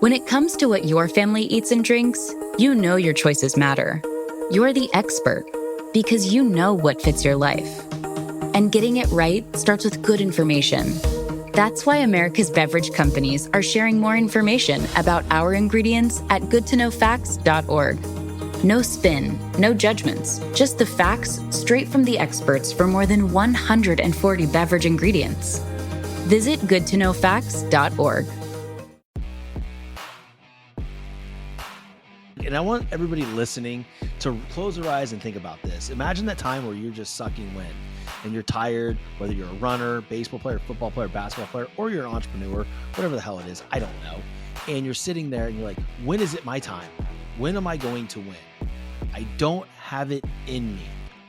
When it comes to what your family eats and drinks, you know your choices matter. You're the expert because you know what fits your life. And getting it right starts with good information. That's why America's beverage companies are sharing more information about our ingredients at goodtoknowfacts.org. No spin, no judgments, just the facts straight from the experts for more than 140 beverage ingredients. Visit goodtoknowfacts.org. And I want everybody listening to close their eyes and think about this. Imagine that time where you're just sucking wind and you're tired, whether you're a runner, baseball player, football player, basketball player, or you're an entrepreneur, whatever the hell it is, I don't know. And you're sitting there and you're like, when is it my time? When am I going to win? I don't have it in me.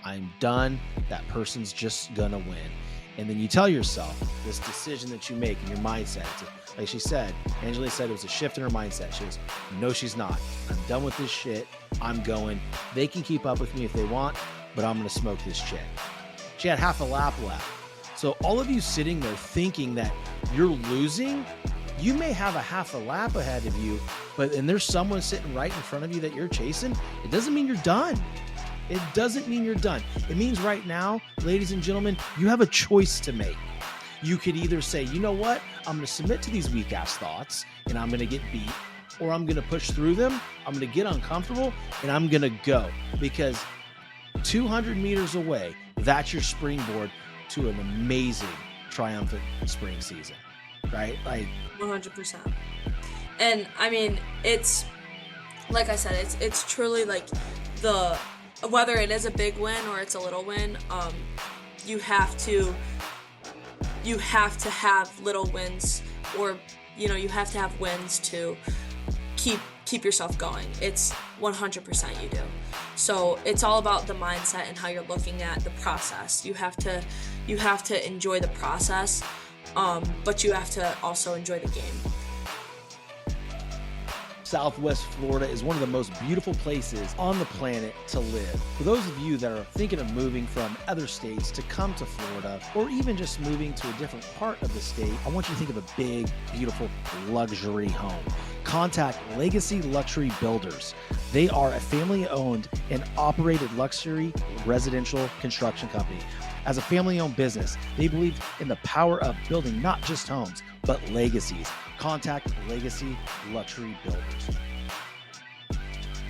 I'm done. That person's just gonna win. And then you tell yourself this decision that you make in your mindset. Like she said, Angelina said it was a shift in her mindset. She goes, no, she's not. I'm done with this shit. I'm going. They can keep up with me if they want, but I'm going to smoke this chick. She had half a lap left. So all of you sitting there thinking that you're losing, you may have a half a lap ahead of you, and there's someone sitting right in front of you that you're chasing. It doesn't mean you're done. It doesn't mean you're done. It means right now, ladies and gentlemen, you have a choice to make. You could either say, you know what? I'm going to submit to these weak ass thoughts and I'm going to get beat, or I'm going to push through them. I'm going to get uncomfortable and I'm going to go, because 200 meters away, that's your springboard to an amazing, triumphant spring season, right? Like 100%. And I mean, it's like I said, it's truly like whether it is a big win or it's a little win, you have to have little wins, or you have to have wins to keep yourself going. It's 100% you do. So it's all about the mindset and how you're looking at the process. You have to enjoy the process, but you have to also enjoy the game. Southwest Florida is one of the most beautiful places on the planet to live. For those of you that are thinking of moving from other states to come to Florida, or even just moving to a different part of the state, I want you to think of a big, beautiful luxury home. Contact Legacy Luxury Builders. They are a family-owned and operated luxury residential construction company. As a family-owned business, they believe in the power of building not just homes, but legacies. Contact Legacy Luxury Builders.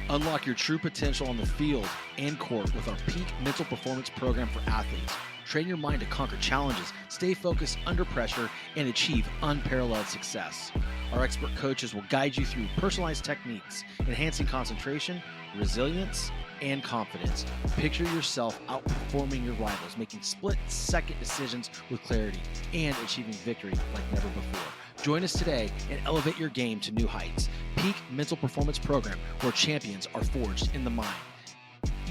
Unlock your true potential on the field and court with our Peak Mental Performance Program for athletes. Train your mind to conquer challenges, stay focused under pressure, and achieve unparalleled success. Our expert coaches will guide you through personalized techniques, enhancing concentration, resilience, and confidence. Picture yourself outperforming your rivals, making split-second decisions with clarity, and achieving victory like never before. Join us today and elevate your game to new heights. Peak Mental Performance Program, where champions are forged in the mind.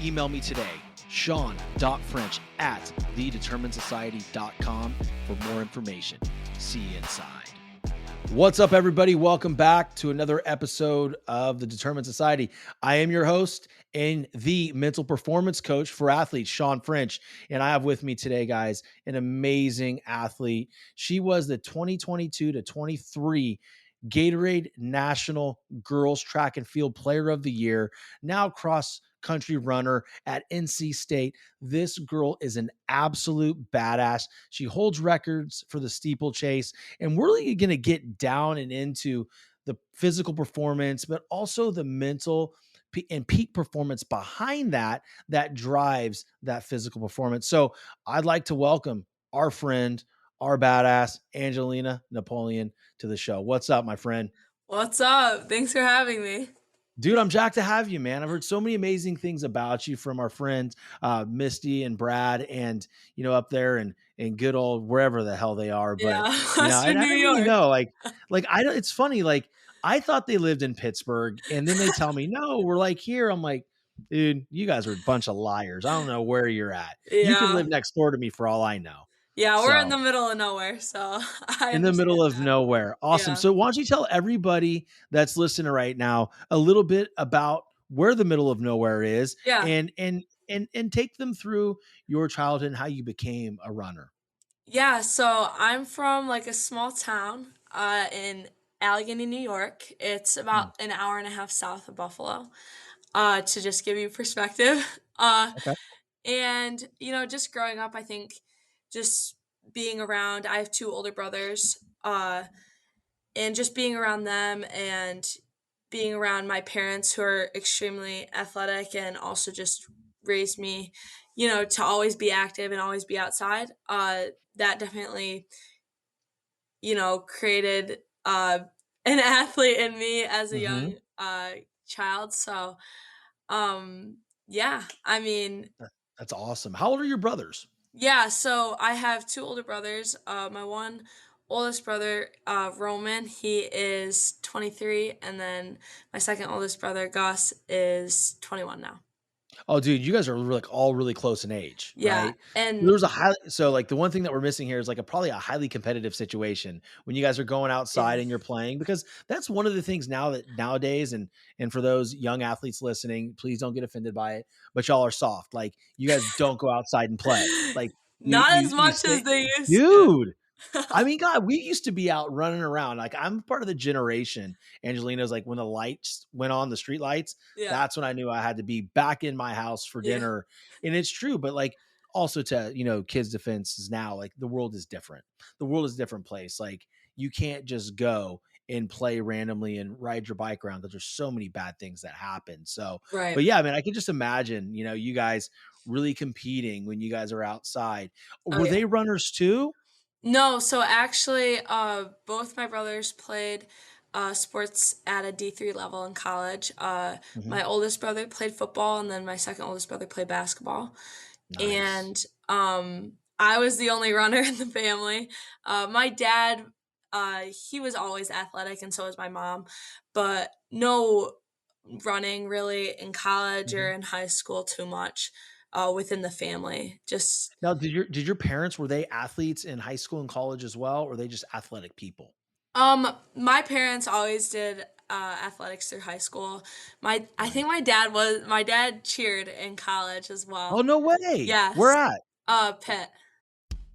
Email me today, sean.french@thedeterminedsociety.com for more information. See you inside. What's up, everybody? Welcome back to another episode of the Determined Society. I am your host and the mental performance coach for athletes, Sean French. And I have with me today, guys, an amazing athlete. She was the 2022 to 23 Gatorade National Girls Track and Field Player of the Year, now cross-country runner at NC State. This girl is an absolute badass. She holds records for the steeplechase, and we're really going to get down and into the physical performance, but also the mental and peak performance behind that drives that physical performance. So I'd like to welcome our friend, our badass, Angelina Napoleon, to the show. What's up, my friend? What's up? Thanks for having me. Dude, I'm jacked to have you, man. I've heard so many amazing things about you from our friends, Misty and Brad, and, up there and good old wherever the hell they are. But, Yeah, I New don't York. really know. Like I don't, it's funny. Like, I thought they lived in Pittsburgh, and then they tell me, no, we're like here. I'm like, dude, you guys are a bunch of liars. I don't know where you're at. Yeah. You could live next door to me for all I know. Yeah, we're in the middle of nowhere, so in the middle of nowhere. Awesome. Yeah. So why don't you tell everybody that's listening right now a little bit about where the middle of nowhere is, and take them through your childhood and how you became a runner. Yeah, so I'm from like a small town in Allegheny, New York. It's about Mm, an hour and a half south of Buffalo, to just give you perspective. okay. And, just growing up, I think just being around, I have two older brothers, and just being around them and being around my parents who are extremely athletic and also just raised me, to always be active and always be outside. That definitely, created an athlete in me as a Hmm. young child. So, yeah, I mean, That's awesome. How old are your brothers? yeah, so I have two older brothers. My one oldest brother, Roman, he is 23, and then my second oldest brother, Gus, is 21 now. Oh, dude, you guys are like all really close in age, Yeah, right? and There's a high so like the one thing that we're missing here is like probably a highly competitive situation when you guys are going yeah. outside and you're playing because that's one of the things now that nowadays and for those young athletes listening, please don't get offended by it, but y'all are soft. Like you guys don't go outside and play. Like Not as you much stay as they used to. dude. I mean, God, we used to be out running around. Like I'm part of the generation. Angelina's like when the lights went on, the street lights, Yeah, that's when I knew I had to be back in my house for yeah, dinner. And it's true, but like also to, kids' defenses now, like the world is different. The world is a different place. Like you can't just go and play randomly and ride your bike around because there's so many bad things that happen. So, right. but yeah, I mean, I can just imagine, you guys really competing when you guys are outside. Oh, Were yeah. they runners too? No, so actually, both my brothers played sports at a D3 level in college. Mhm. My oldest brother played football, and then my second oldest brother played basketball. Nice. And I was the only runner in the family. My dad, he was always athletic, and so was my mom, but no running really in college or Mhm. in high school too much within the family. Just Now, did your parents were they athletes in high school and college as well, or were they just athletic people? My parents always did athletics through high school. I think Nice. my dad cheered in college as Oh, well. no way. Where Yes, at? Pitt.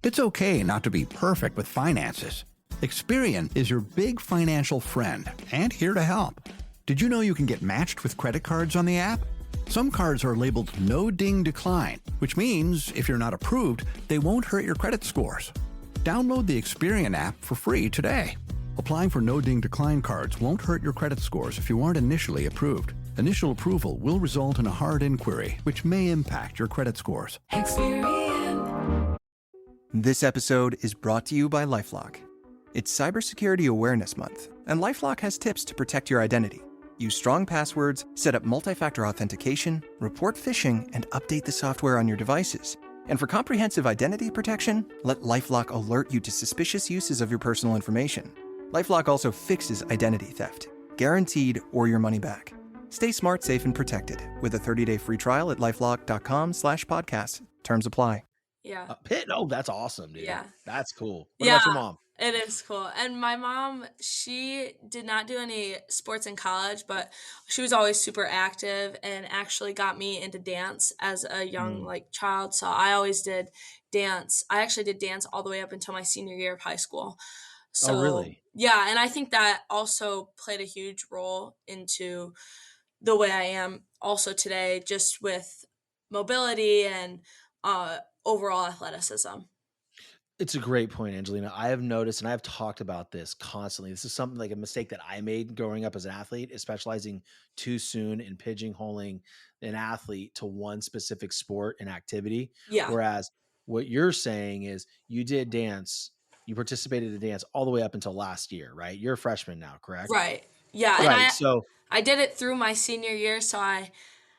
It's okay not to be perfect with finances. Experian is your big financial friend and here to help. Did you know you can get matched with credit cards on the app? Some cards are labeled no ding decline, which means if you're not approved, they won't hurt your credit scores. Download the Experian app for free today. Applying for no ding decline cards won't hurt your credit scores if you aren't initially approved. Initial approval will result in a hard inquiry, which may impact your credit scores. This episode is brought to you by LifeLock. It's Cybersecurity Awareness Month, and LifeLock has tips to protect your identity. Use strong passwords, set up multi-factor authentication, report phishing, and update the software on your devices. And for comprehensive identity protection, let LifeLock alert you to suspicious uses of your personal information. LifeLock also fixes identity theft, guaranteed or your money back. Stay smart, safe, and protected with a 30-day free trial at lifelock.com/podcast. Terms apply. Yeah, Pitt? Oh, that's awesome, dude. yeah. That's cool. What Yeah, about your mom? it is cool. And my mom, she did not do any sports in college, but she was always super active and actually got me into dance as a young Mm. like child. So I always did dance. I actually did dance all the way up until my senior year of high school. Oh, So, really? yeah, and I think that also played a huge role into the way I am also today just with mobility and overall athleticism. It's a great point, Angelina. I have noticed and I've talked about this constantly. This is something like a mistake that I made growing up as an athlete, is specializing too soon in pigeonholing an athlete to one specific sport and activity. Yeah. Whereas what you're saying is you did dance, you participated in dance all the way up until last year, right? You're a freshman now, correct? Right. Yeah, and Right. I So I did it through my senior year, so I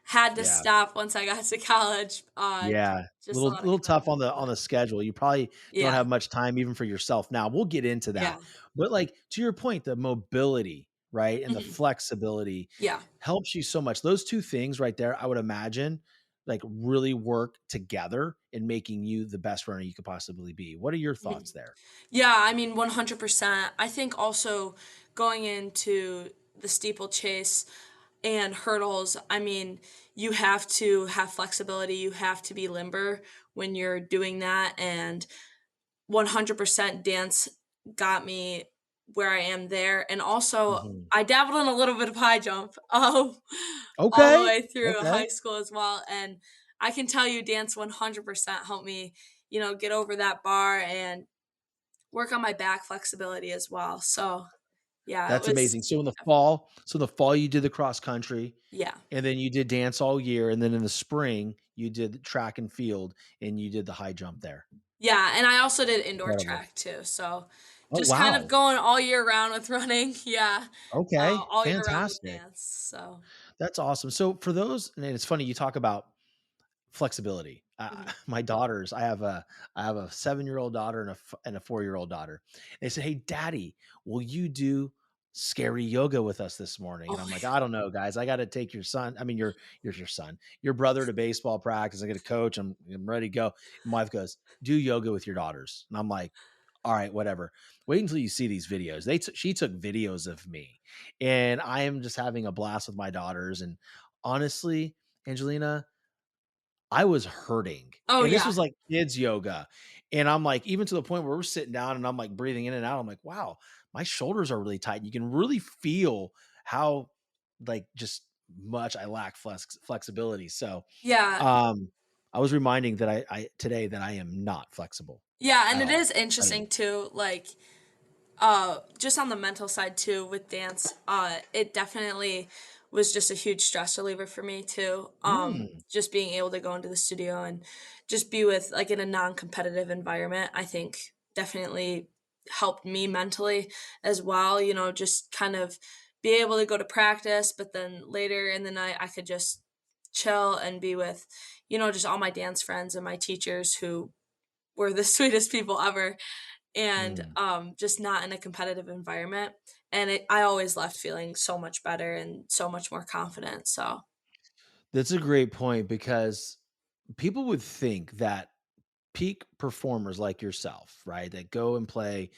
had to yeah. stop once I got to college. Yeah, Just a little lot of little tough on commitments, the but schedule. You probably don't yeah. have much time even for yourself now. We'll get into Yeah. that. But like to your point, the mobility, right? And the Mhm. flexibility Yeah. helps you so much. Those two things right there, I would imagine like really work together in making you the best runner you could possibly be. What are your Mhm. thoughts there? Yeah, I mean, 100%. I think also going into the steeplechase and hurdles, I mean, you have to have flexibility, you have to be limber when you're doing that, and 100% dance got me where I am there. And also, Mhm. I dabbled in a little bit of high jump all the Okay. way through Okay. high school as well. And I can tell you, dance 100% helped me, get over that bar and work on my back flexibility as well. So, yeah, it That's was, amazing. So in the fall you did the cross country, yeah. and then you did dance all year, and then in the spring you did the track and field, and you did the high jump there. Yeah, and I also did indoor Incredible. track too. So, Oh, just kind of wow. going all year round with running. Yeah. Okay, All year round with fantastic. dance. So, That's awesome. So for those, and it's funny you talk about flexibility. mhm. My daughters, I have a 7-year-old daughter and a 4-year-old daughter. They say, "Hey, Daddy, will you do scary yoga with us this morning?" And Oh I'm my like, "I don't know, guys. I got to take your son. I mean, your son, your brother to baseball practice. I got to coach. I'm ready to go." And my wife goes, "Do yoga with your daughters." And I'm like, "All right, whatever. Wait until you see these videos." She took videos of me, and I am just having a blast with my daughters. And honestly, Angelina, I was hurting, Oh, and this yeah. was like kids yoga, and I'm like, even to the point where we're sitting down and I'm like breathing in and out, I'm like, "Wow, my shoulders are really tight." You can really feel how, like, just much I lack flexibility. So, Yeah. um, I was reminding that I today that I am not flexible Yeah, and at it all. is Not even. interesting too, like, just on the mental side too with dance, it definitely was just a huge stress reliever for me too. Mm, Just being able to go into the studio and just be with like in a non-competitive environment, I think definitely helped me mentally as well. Just kind of be able to go to practice, but then later in the night I could just chill and be with, just all my dance friends and my teachers who were the sweetest people ever, and mm. just not in a competitive environment. And I always left feeling so much better and so much more confident. So, That's a great point because people would think that peak performers like yourself, right, that go and play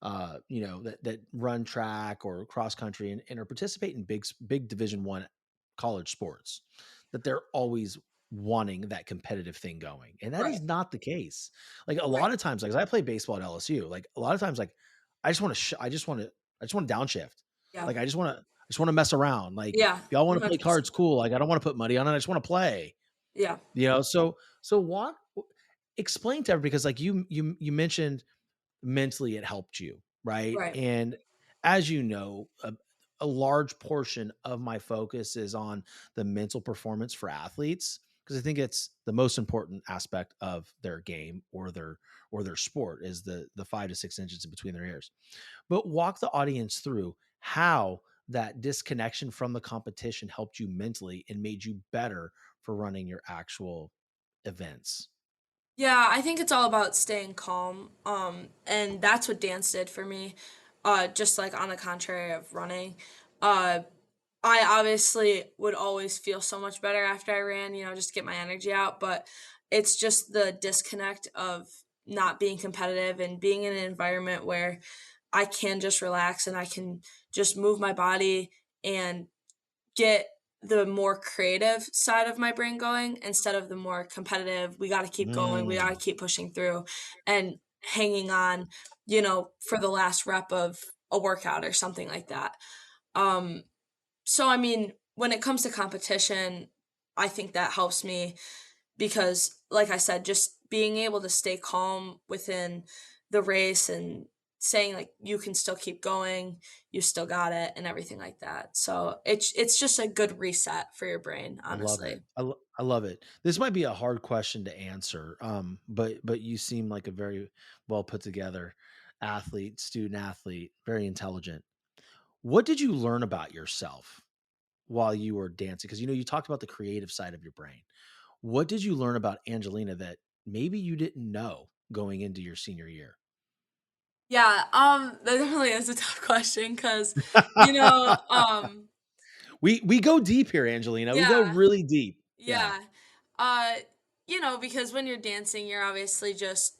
that run track or cross country and or participate in big Division 1 college sports, that they're always wanting that competitive thing going. And that right, is not the case. Like a right, lot of times, like 'cause I play baseball at LSU, like a lot of times, like I just want to downshift. yeah, Like I just want to mess around. Like yeah, if y'all want to play 100%, cards, cool. Like I don't want to put money on it. I just want to play. yeah, So walk explain to everybody because like you mentioned mentally it helped you, right? right, And as you know, a large portion of my focus is on the mental performance for athletes because I think it's the most important aspect of their game or their sport is the 5 to 6 inches in between their ears. But walk the audience through how that disconnection from the competition helped you mentally and made you better for running your actual events. yeah. I think it's all about staying calm, and that's what dance did for me. Just like on the contrary of running, uh, I obviously would always feel so much better after I ran, just to get my energy out, but it's just the disconnect of not being competitive and being in an environment where I can just relax and I can just move my body and get the more creative side of my brain going instead of the more competitive, we got to keep going, we got to Mm, keep pushing through and hanging on, for the last rep of a workout or something like that. Um, so, I mean, when it comes to competition, I think that helps me because, like I said, just being able to stay calm within the race and saying like you can still keep going, you still got it, and everything like that. So it's just a good reset for your brain, I love honestly. it. I love it. This might be a hard question to answer, but you seem like a very well put together athlete, student athlete, very intelligent. What did you learn about yourself while you were dancing? Because you talked about the creative side of your brain. What did you learn about Angelina that maybe you didn't know going into your senior year? Yeah, that definitely is a tough question because, you know, We go deep here, Angelina. We go yeah, really deep. Yeah. yeah, uh, because when you're dancing, you're obviously just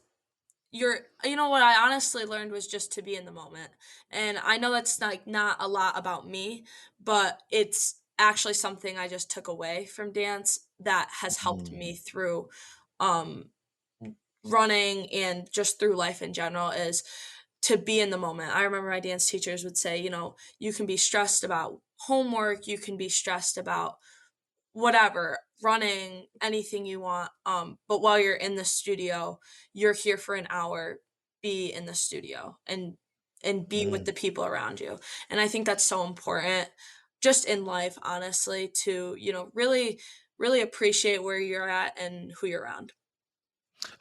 what I honestly learned was just to be in the moment. And I know that's like not a lot about me, but it's actually something I just took away from dance that has helped Mm, me through um running and just through life in general is to be in the moment. I remember my dance teachers would say, you can be stressed about homework, you can be stressed about whatever, running, anything you want. But while you're in the studio, you're here for an hour, be in the studio and be with Mm. the people around you. And I think that's so important just in life, honestly, to, really, really appreciate where you're at and who you're around.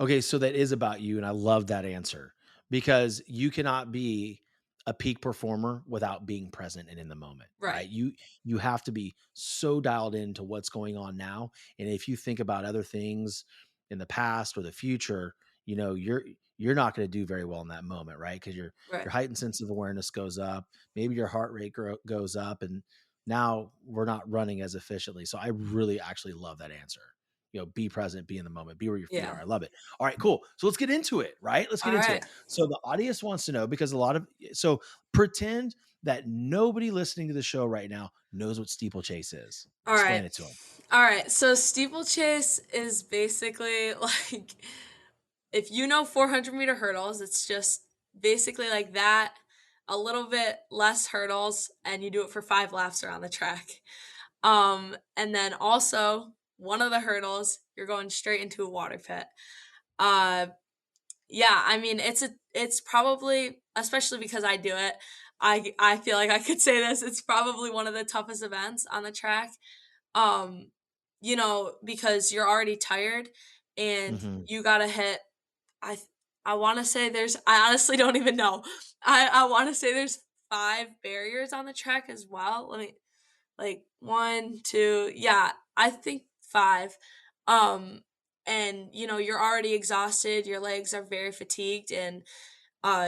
Okay, so that is about you, and I love that answer because you cannot be a peak performer without being present and in the moment, Right. right? You have to be so dialed into what's going on now, and if you think about other things in the past or the future, you're not going to do very well in that moment, right? Because Right. your heightened sense of awareness goes up, maybe your heart rate goes up, and now we're not running as efficiently. So I really actually love that answer. Be present, be in the moment, be where your feet Yeah. are. I love it. All right, cool. So let's get into it, right? Let's get All into it. right. So the audience wants to know because so pretend that nobody listening to the show right now knows what steeplechase is. All Explain right. it to them. All right. So steeplechase is basically like if you know 400-meter hurdles, it's just basically like that, a little bit less hurdles, and you do it for 5 laps around the track. And then also one of the hurdles, you're going straight into a water pit. Uh, yeah, I mean it's probably, especially because I do it, I feel like I could say this. It's probably one of the toughest events on the track. Um, because you're already tired and Mhm. you gotta hit. I th- I want to say there's. I honestly don't even know. I want to say there's 5 barriers on the track as well. Let me like one, two. Yeah, I think 5. Um, and you're already exhausted. Your legs are very fatigued, and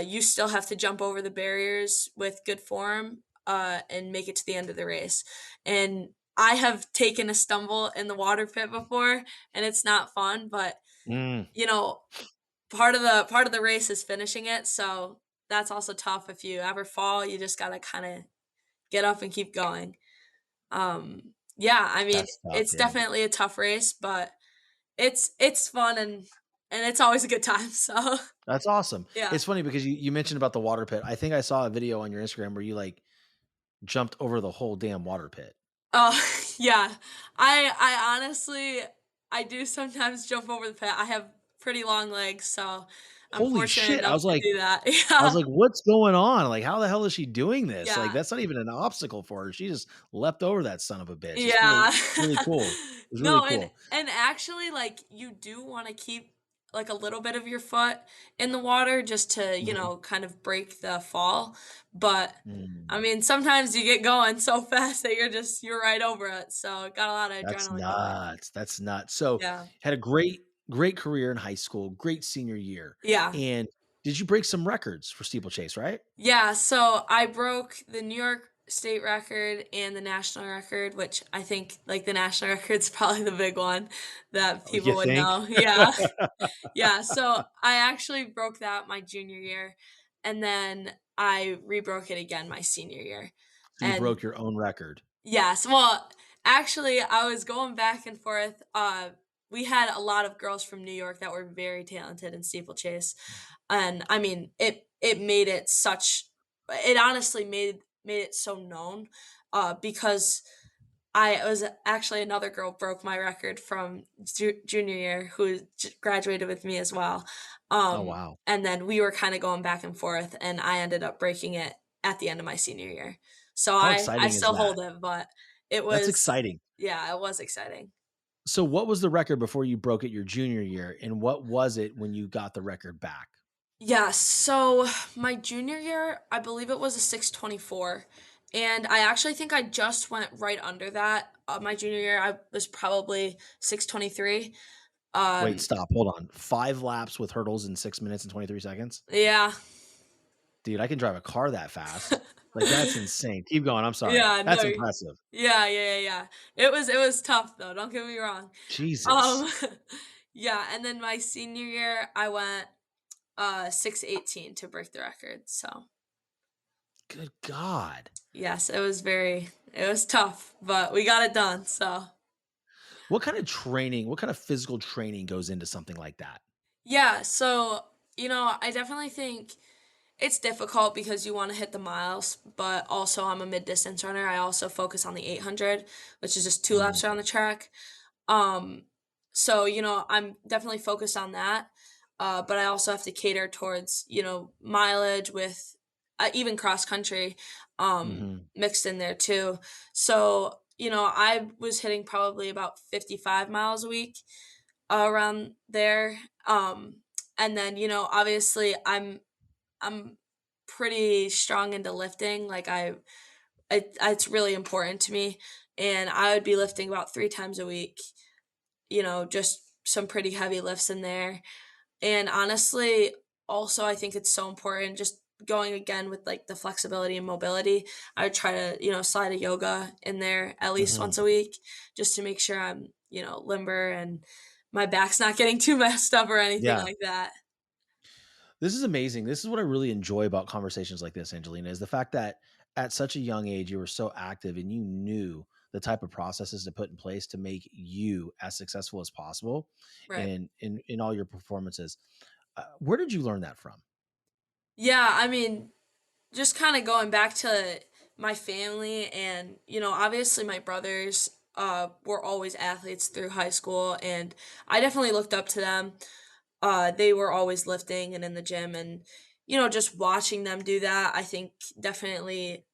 you still have to jump over the barriers with good form. And make it to the end of the race. And I have taken a stumble in the water pit before, and it's not fun. But Mm. you know, part of the race is finishing it, so that's also tough. If you ever fall, you just gotta kind of get up and keep going. Yeah, I mean, That's tough, it's yeah. definitely a tough race, but it's fun and it's always a good time. So That's awesome. yeah. It's funny because you mentioned about the water pit. I think I saw a video on your Instagram where you like jumped over the whole damn water pit. Oh yeah, I honestly I do sometimes jump over the pit. I have pretty long legs, so I'm Holy fortunate shit. enough to do that. Yeah, What's going on? Like, how the hell is she doing this? Like, yeah. that's not even an obstacle for her. She just leapt over that son of a bitch. It's really, Yeah. really cool. It's really No, and cool. and actually, like, you do wanna keep, like, a little bit of your foot in the water just to, Mhm. kind of break the fall, but, I Mm. mean, sometimes you get going so fast that you're right over it, so got a lot of That's adrenaline going. nuts. That's nuts. So, Yeah. had a great career in high school, great senior year. Yeah. And did you break some records for steeplechase, right? Yeah, so I broke the New York state record and the national record, which I think, like, the national record's probably the big one that Oh, you people would think? know. Yeah. Yeah, so I actually broke that my junior year, and then I rebroke it again my senior year. So you And broke your own record. yes, well, actually, I was going back and forth. We had a lot of girls from New York that were very talented in steeplechase, and I mean, it made it such. It honestly made it so known, because I was actually another girl broke my record from junior year who graduated with me as well. Oh, wow. And then we were kind of going back and forth, and I ended up breaking it at the end of my senior year. So How I exciting is still that? hold it, but it That's was exciting. yeah, it was exciting. So what was the record before you broke it your junior year, and what was it when you got the record back? Yeah, so my junior year, I believe it was a 6:24, and I actually think I just went right under that. My junior year, I was probably 6:23. Wait, Um, stop, hold on. 5 laps with hurdles in 6 minutes and 23 seconds? yeah. Dude, I can drive a car that fast. Like, that's insane. Keep going, I'm sorry. Yeah, no. That's impressive. Yeah. It was tough though, don't get me wrong. Jesus. Um, yeah, and then my senior year, I went 6:18 to break the record. So Good God. yes, it was tough, but we got it done. So What kind of physical training goes into something like that? yeah, so I definitely think it's difficult because you want to hit the miles, but also I'm a mid distance runner. I also focus on the 800, which is just two Mhm. laps around the track. Um, so, I'm definitely focused on that. But I also have to cater towards, mileage with even cross country Mhm. mixed in there too. So, I was hitting probably about 55 miles a week around there. And then, obviously I'm pretty strong into lifting. Like it's really important to me. And I would be lifting about 3 times a week, just some pretty heavy lifts in there. And honestly, also, I think it's so important just going again with like the flexibility and mobility. I would try to, slide a yoga in there at least Mhm. once a week just to make sure I'm, limber and my back's not getting too messed up or anything Yeah. like that. This is amazing. This is what I really enjoy about conversations like this, Angelina, is the fact that at such a young age you were so active and you knew the type of processes to put in place to make you as successful as possible Right. in all your performances. Where did you learn that from? Yeah. I mean, just kind of going back to my family and, obviously my brothers were always athletes through high school and I definitely looked up to them. They were always lifting and in the gym and, just watching them do that, I think definitely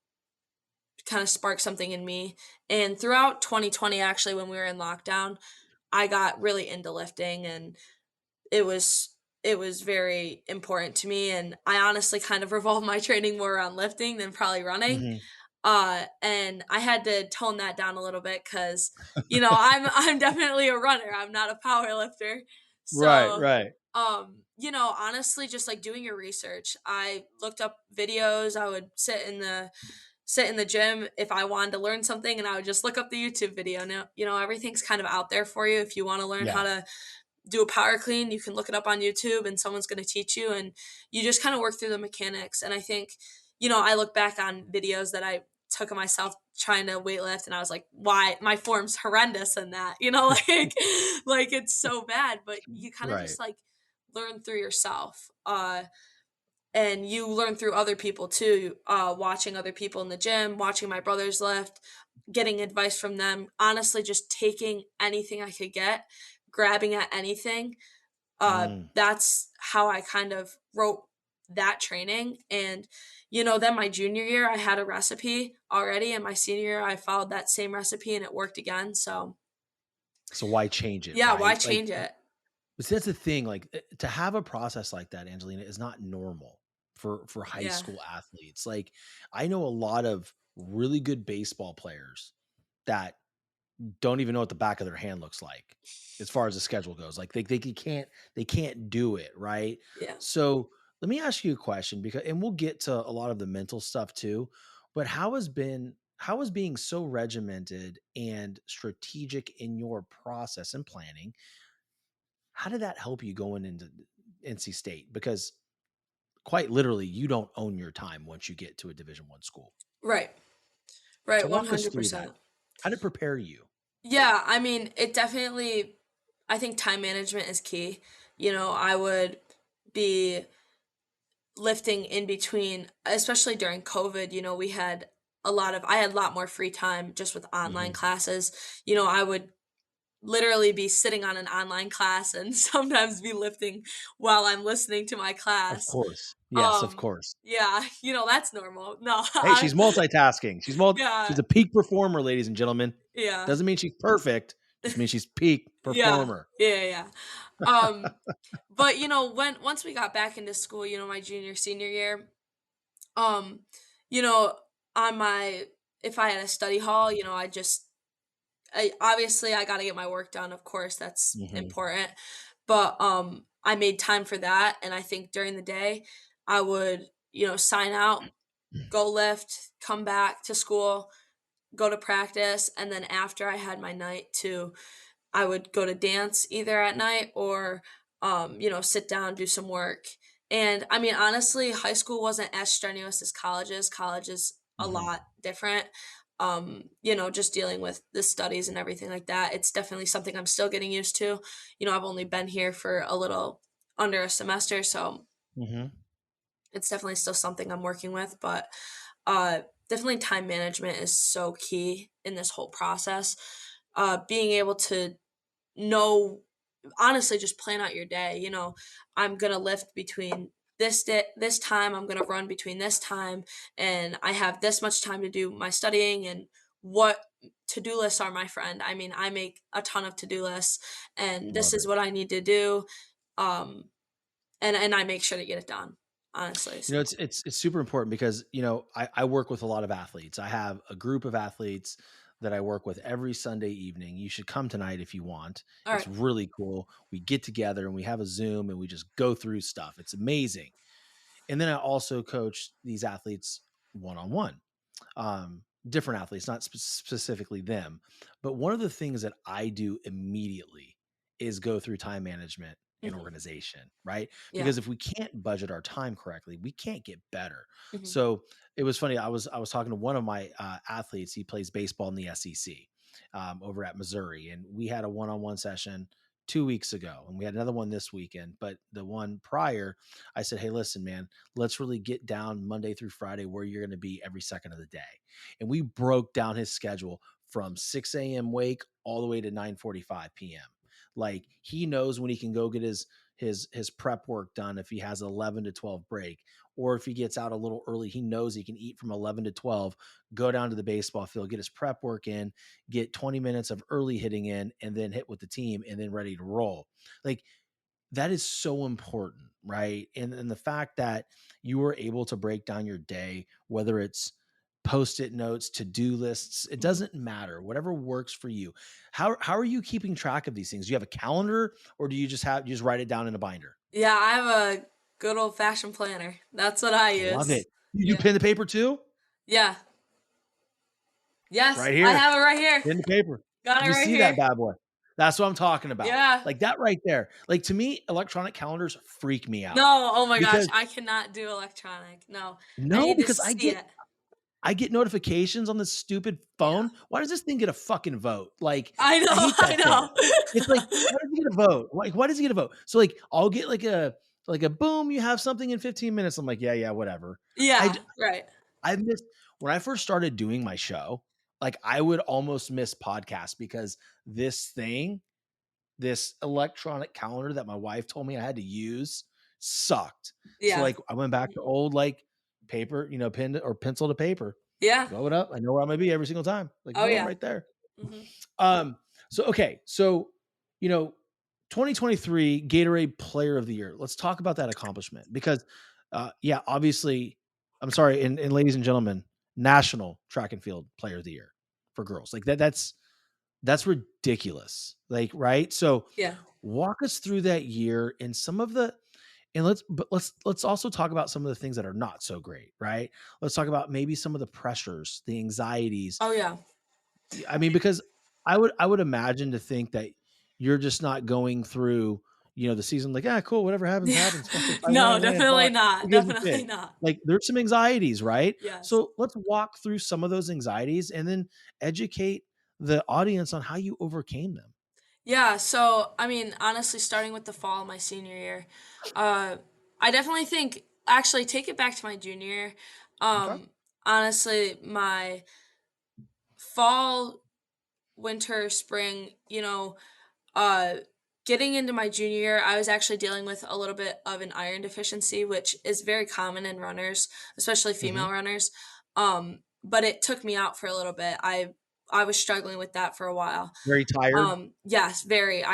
kind of sparked something in me. And throughout 2020, actually, when we were in lockdown, I got really into lifting and it was it was very important to me and I honestly kind of revolved my training more around lifting than probably running. Mhm. And I had to tone that down a little bit because, I'm definitely a runner. I'm not a power lifter. Right, So, right. honestly, just like doing your research. I looked up videos. I would sit in the gym if I wanted to learn something and I would just look up the YouTube video. Now, everything's kind of out there for you. If you want to learn Yeah. how to do a power clean, you can look it up on YouTube and someone's going to teach you and you just kind of work through the mechanics. And I think, I look back on videos that I took of myself trying to weightlift and I was like, why my form's horrendous in that, like it's so bad, but you kind of Right. just like learn through yourself. And you learn through other people too, watching other people in the gym, watching my brothers lift, getting advice from them, honestly just taking anything I could get, grabbing at anything. Mm. That's how I kind of wrote that training. And, then my junior year, I had a recipe already. And my senior year, I followed that same recipe and it worked again. So, So why change it, yeah, why right? change it? But see, that's the thing, like, to have a process like that, Angelina, is not normal for high Yeah. school athletes. Like, I know a lot of really good baseball players that don't even know what the back of their hand looks like as far as the schedule goes. Like, they can't do it, right? Yeah. So, let me ask you a question because and we'll get to a lot of the mental stuff too, but how has being so regimented and strategic in your process and planning how did that help you going into NC State? Because quite literally, you don't own your time once you get to a Division One school. Right. Right. So walk us through that. 100%. How did it prepare you? Yeah, I mean, it definitely I think time management is key. I would be lifting in between, especially during COVID, I had a lot more free time just with online Mhm. classes. I would literally be sitting on an online class and sometimes be lifting while I'm listening to my Of class. course. Yes, of Um, course. yeah, that's normal. No, Hey, she's multitasking. yeah, She's a peak performer, ladies and gentlemen. yeah, Doesn't mean she's perfect, just means she's peak yeah, performer. yeah, yeah. Um, but when once we got back into school, my junior senior year, um, you know, on my if I had a study hall, I obviously I got to get my work done. Of course, that's Mhm. important. But I made time for that, and I think during the day, I would sign out, go lift, come back to school, go to practice, and then after I had my night to I would go to dance either at night or, sit down, do some work. And I mean, honestly, high school wasn't as strenuous as colleges. College is a Mhm. lot different. Just dealing with the studies and everything like that. It's definitely something I'm still getting used to. I've only been here for a little under a semester, so Mhm. It's definitely still something I'm working with, but definitely time management is so key in this whole process. Being able to know, honestly, just plan out your day. I'm gonna lift between this time. I'm gonna run between this time, and I have this much time to do my studying. And what to-do lists are my friend. I mean, I make a ton of to-do lists, and this Love is it. what I need to do. Um, and I make sure to get it done, honestly. You know, So, it's super important because, I work with a lot of athletes. I have a group of athletes that I work with every Sunday evening. You should come tonight if you want. all It's right. really cool. We get together and we have a Zoom and we just go through stuff. It's amazing. And then I also coach these athletes one on one, different athletes, not specifically them. But one of the things that I do immediately is go through time management and Mhm. organization, right? Yeah. Because if we can't budget our time correctly, we can't get better. Mhm. So it was funny. I was talking to one of my athletes. He plays baseball in the SEC over at Missouri, and we had a one-on-one session 2 weeks ago, and we had another one this weekend. But the one prior, I said, "Hey, listen, man, let's really get down Monday through Friday where you're going to be every second of the day." And we broke down his schedule from 6 a.m. wake all the way to 9:45 p.m. Like, he knows when he can go get his prep work done if he has an 11 to 12 break, or if he gets out a little early, he knows he can eat from 11 to 12, go down to the baseball field, get his prep work in, get 20 minutes of early hitting in, and then hit with the team and then ready to roll. Like, that is so important, right? And the fact that you were able to break down your day, whether it's post-it notes, to-do lists, it Mhm. doesn't matter. Whatever works for you. How are you keeping track of these things? Do you have a calendar, or do you just write it down in a binder? Yeah, I have a good old fashioned planner. That's what I Love use. it. You do Yeah. pen to paper too? Yeah. Yes, Right I here. have it right here. Pen to paper. Got Let it me right see that here. bad boy. That's what I'm talking about. Yeah. Like, that right there. Like, to me, electronic calendars freak me out No, oh my gosh, because I cannot do electronic. No, I no, need to because see it. I get notifications on this stupid phone. Yeah. Why does this thing get a fucking vote? Like, I know, I hate I that thing. It's like, know. why does he get a vote? Like, why does he get a vote? So, like, I'll get like a boom, you have something in 15 minutes. I'm like, yeah, yeah, whatever. I Yeah, d- right. I missed when I first started doing my show, like, I would almost miss podcasts because this thing, this electronic calendar that my wife told me I had to use sucked. So, Yeah. like, I went back to Mhm. old, like, paper, pen or pencil to paper. Yeah. Blow it up. I know where I'm gonna be every single time. Like, Oh, boom, yeah. right there. Mhm. Um, so okay, so you know, 2023 Gatorade Player of the Year. Let's talk about that accomplishment because, yeah, obviously, I'm sorry, and ladies and gentlemen, National Track and Field Player of the Year for girls. Like that's ridiculous. Like, right? So Yeah. walk us through that year and some of the and let's also talk about some of the things that are not so great, right? Let's talk about maybe some of the pressures, the anxieties. Oh, yeah. I mean, because I would imagine to think that you're just not going through, the season like, "Ah, cool, whatever happens, Yeah. happens. Fuck it. If I win, I No, win. If definitely not, who not, gives a definitely shit?" not. Like, there's some anxieties, right? Yes. So let's walk through some of those anxieties and then educate the audience on how you overcame them. Yeah, so, I mean, honestly, starting with the fall of my senior year, uh, I definitely think actually, take it back to my junior year. Okay. Honestly, my fall, winter, spring, uh, getting into my junior year, I was actually dealing with a little bit of an iron deficiency, which is very common in runners, especially Mhm. female runners. But it took me out for a little bit. I was struggling with that for a while. Very tired. Yes, very.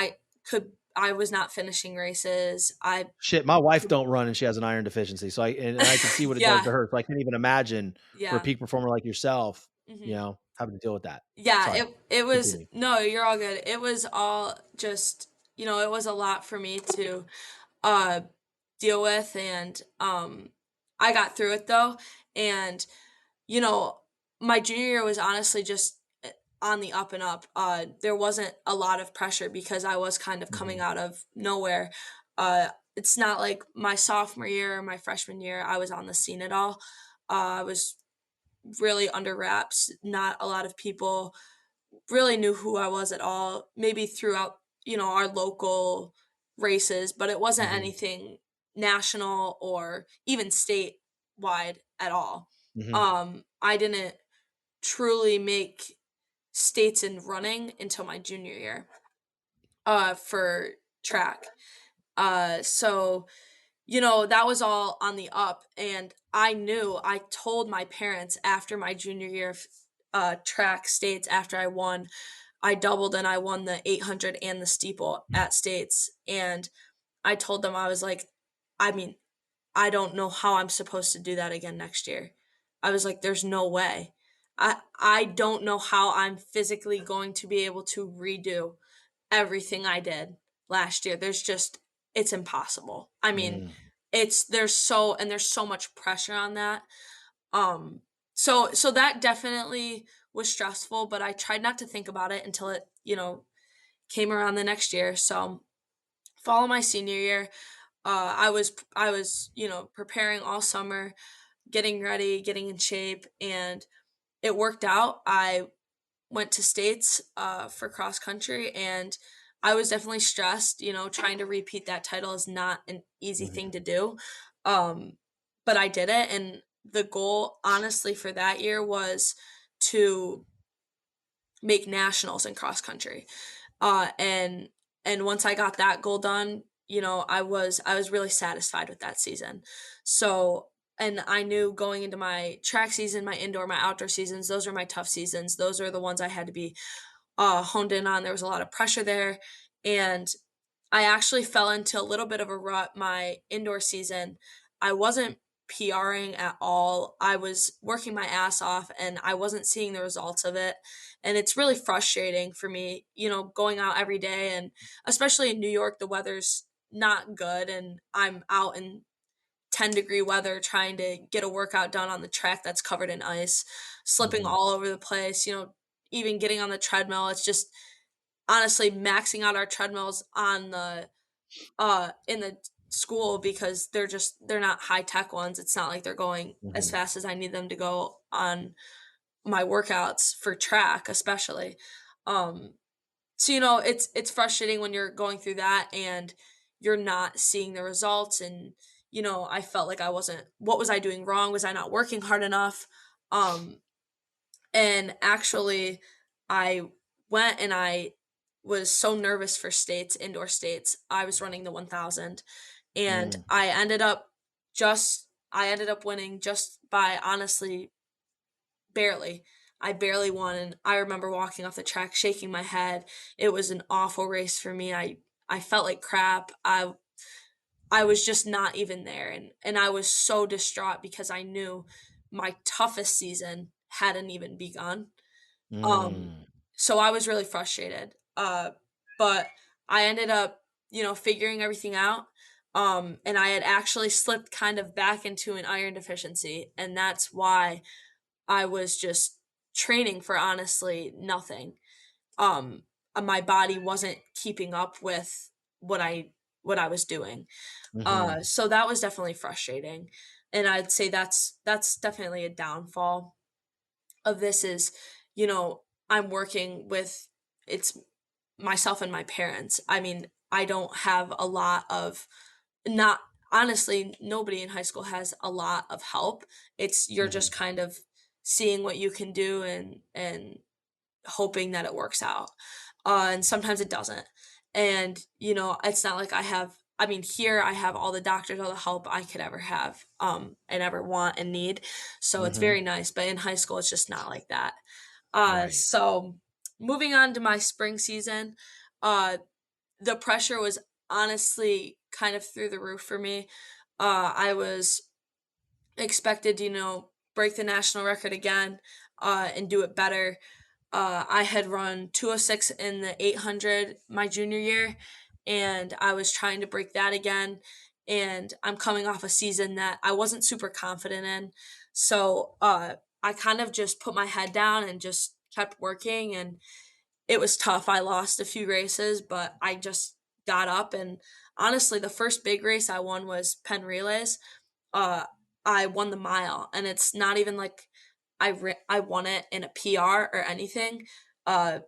I was not finishing races. I Shit, my wife don't run and she has an iron deficiency, so I can see what it does yeah, to her, so I can't even imagine for a yeah. peak performer like yourself, Mhm. having to deal with that. Yeah, Sorry, it was continue. no, you're all good. It was all just, it was a lot for me to uh deal with, and I got through it though. And you know, my junior year was honestly just on the up and up. There wasn't a lot of pressure because I was kind of coming Mhm. out of nowhere. It's not like my sophomore year or my freshman year I was on the scene at all. I was really under wraps. Not a lot of people really knew who I was at all. Maybe throughout, our local races, but it wasn't Mhm. anything. national or even statewide at all. Hmm. I didn't truly make states in running until my junior year for track. So that was all on the up. And I told my parents after my junior year of track states, after I doubled and I won the 800 and the steeple at states. And I told them, I was like, I mean, I don't know how I'm supposed to do that again next year. I was like, there's no way. I don't know how I'm physically going to be able to redo everything I did last year. It's impossible. I mean, Mm. there's so much pressure on that. So that definitely was stressful, but I tried not to think about it until it, came around the next year. So fall of my senior year, I was, preparing all summer, getting ready, getting in shape, and it worked out. I went to states for cross country, and I was definitely stressed. Trying to repeat that title is not an easy thing Mhm. to do, um, but I did it. And the goal, honestly, for that year was to make nationals in cross country. And once I got that goal done, I was really satisfied with that season. So, and I knew going into my track season, my indoor, my outdoor seasons, those are my tough seasons. Those are the ones I had to be honed in on. There was a lot of pressure there, and I actually fell into a little bit of a rut my indoor season. I wasn't PRing at all. I was working my ass off and I wasn't seeing the results of it. And it's really frustrating for me, going out every day, and especially in New York, the weather's not good and I'm out in 10-degree weather trying to get a workout done on the track that's covered in ice, slipping Mhm. all over the place, even getting on the treadmill. It's just honestly maxing out our treadmills on the in the school because they're not high tech ones. It's not like they're going as Mhm. fast as I need them to go on my workouts for track, especially. Um, so it's frustrating when you're going through that and you're not seeing the results. And I felt like I wasn't. What was I doing wrong? Was I not working hard enough? Um, and actually, I went and I was so nervous for states, indoor states. I was running the 1000, and Mm. I ended up winning just by, honestly, barely. I barely won, and I remember walking off the track shaking my head. It was an awful race for me. I felt like crap. I was just not even there, and I was so distraught because I knew my toughest season hadn't even begun. Um, Mm. so I was really frustrated. But I ended up, figuring everything out. And I had actually slipped kind of back into an iron deficiency, and that's why I was just training for honestly nothing. Um, my body wasn't keeping up with what I was doing. Mhm. So that was definitely frustrating, and I'd say that's definitely a downfall of this is, I'm working with it's myself and my parents. I mean, I don't have a lot of not honestly, nobody in high school has a lot of help. It's you're just Mhm. kind of seeing what you can do and hoping that it works out. And sometimes it doesn't. And, it's not like I mean, here I have all the doctors, all the help I could ever have, and ever want and need. So it's Mhm. very nice. But in high school, it's just not like that. Right. So moving on to my spring season, uh, the pressure was honestly kind of through the roof for me. I was expected to, break the national record again, and do it better. I had run 206 in the 800 my junior year, and I was trying to break that again. And I'm coming off a season that I wasn't super confident in. So I kind of just put my head down and just kept working. And it was tough. I lost a few races, but I just got up. And honestly, the first big race I won was Penn Relays. uh, I won the mile, and it's not even like I won it in a PR or anything. Uh,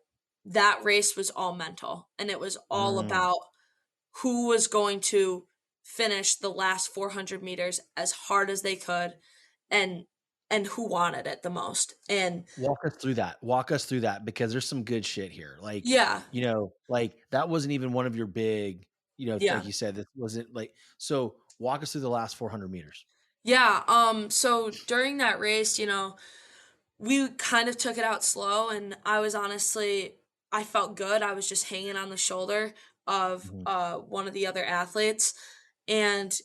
that race was all mental, and it was all Mm. about who was going to finish the last 400 meters as hard as they could, and who wanted it the most. And Walk us through that. Walk us through that because there's some good shit here. Like, yeah, like that wasn't even one of your big, like yeah. you said, this wasn't like, so walk us through the last 400 meters. Yeah, so during that race, we kind of took it out slow, and I felt good. I was just hanging on the shoulder of Mhm. one of the other athletes, and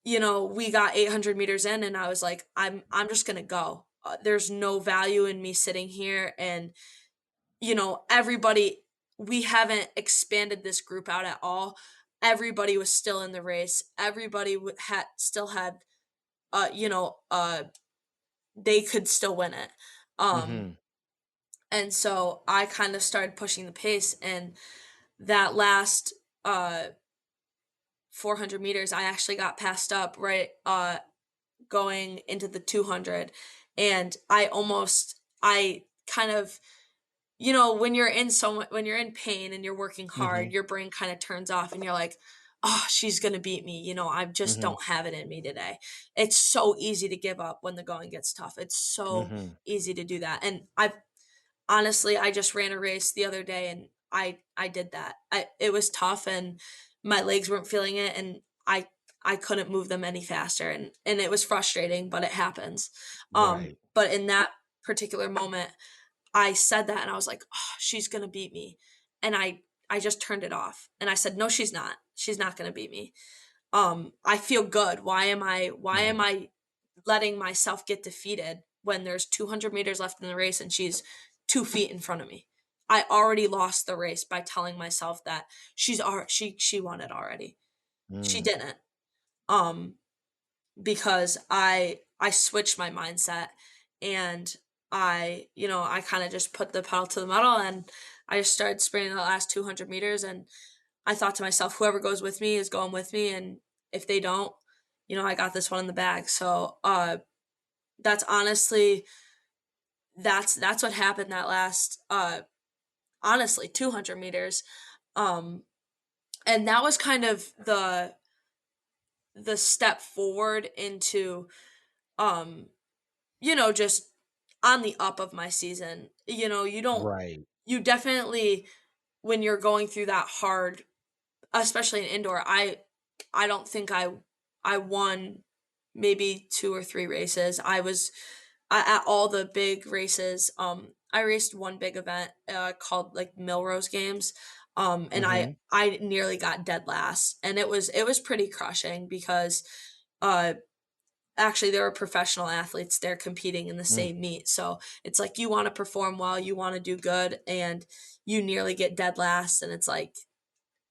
we got 800 meters in, and I was like, I'm just gonna go. There's no value in me sitting here, and everybody. We haven't expanded this group out at all. Everybody was still in the race. Everybody had still had, uh, you know, uh, they could still win it. Um, Mhm. and so I kind of started pushing the pace, and that last 400 meters, I actually got passed up right going into the 200, and I kind of, when you're in pain and you're working hard, Mhm. your brain kind of turns off, and you're like, oh, she's gonna beat me. I just Mhm. don't have it in me today. It's so easy to give up when the going gets tough. It's so Mhm. easy to do that. And I just ran a race the other day, and I did that. It was tough, and my legs weren't feeling it, and I couldn't move them any faster, and it was frustrating, but it happens. Right. But in that particular moment, I said that, and I was like, "Oh, she's gonna beat me," and I just turned it off, and I said, "No, she's not. She's not gonna beat me." I feel good. Why Mhm. am I letting myself get defeated when there's 200 meters left in the race and she's 2 feet in front of me? I already lost the race by telling myself that she won it already. She Mm. didn't. Um, because I switched my mindset, and I kind of just put the pedal to the metal, and I just started sprinting the last 200 meters, and I thought to myself, whoever goes with me is going with me, and if they don't, I got this one in the bag. So that's honestly that's what happened that last honestly 200 meters. Um and that was kind of the step forward into um just on the up of my season. Right. You definitely, when you're going through that hard, especially in indoor, I don't think I won maybe 2 or 3 races. At all the big races. I raced one big event called like Milrose Games. And Mhm. I nearly got dead last, and it was pretty crushing because uh actually there were professional athletes there competing in the Mm. same meet. So it's like you want to perform well, you want to do good, and you nearly get dead last, and it's like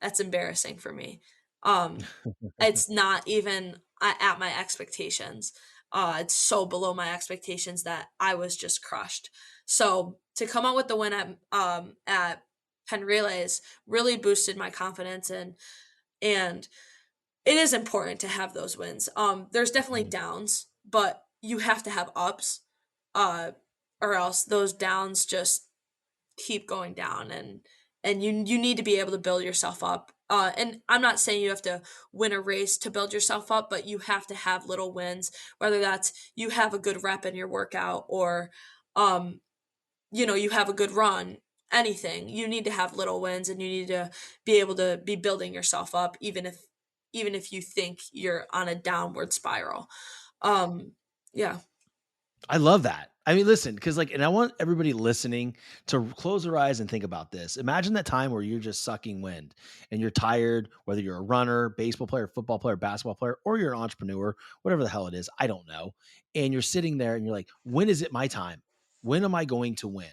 that's embarrassing for me. Um, it's not even at my expectations. It's so below my expectations that I was just crushed. So to come out with the win at Penn Relays really boosted my confidence, and it is important to have those wins. There's definitely Mhm. downs, but you have to have ups, uh, or else those downs just keep going down, and you need to be able to build yourself up. And I'm not saying you have to win a race to build yourself up, but you have to have little wins, whether that's you have a good rep in your workout, or um you have a good run. Anything, you need to have little wins, and you need to be able to be building yourself up, even if you think you're on a downward spiral. um yeah. I love that. I mean, listen, because like, and I want everybody listening to close their eyes and think about this. Imagine that time where you're just sucking wind and you're tired, whether you're a runner, baseball player, football player, basketball player, or you're an entrepreneur, whatever the hell it is, I don't know. And you're sitting there and you're like, when is it my time? When am I going to win?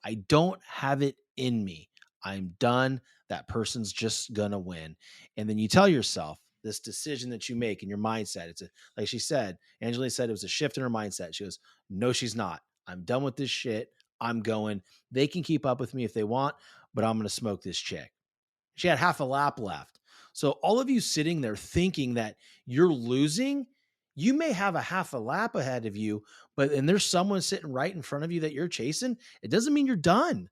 I don't have it in me. I'm done. That person's just gonna win. And then you tell yourself this decision that you make in your mindset. Like she said, Angelina said it was a shift in her mindset. She goes, no, she's not. I'm done with this shit. I'm going. They can keep up with me if they want, but I'm gonna smoke this chick. She had half a lap left. So all of you sitting there thinking that you're losing, you may have a half a lap ahead of you, but and there's someone sitting right in front of you that you're chasing. It doesn't mean you're done.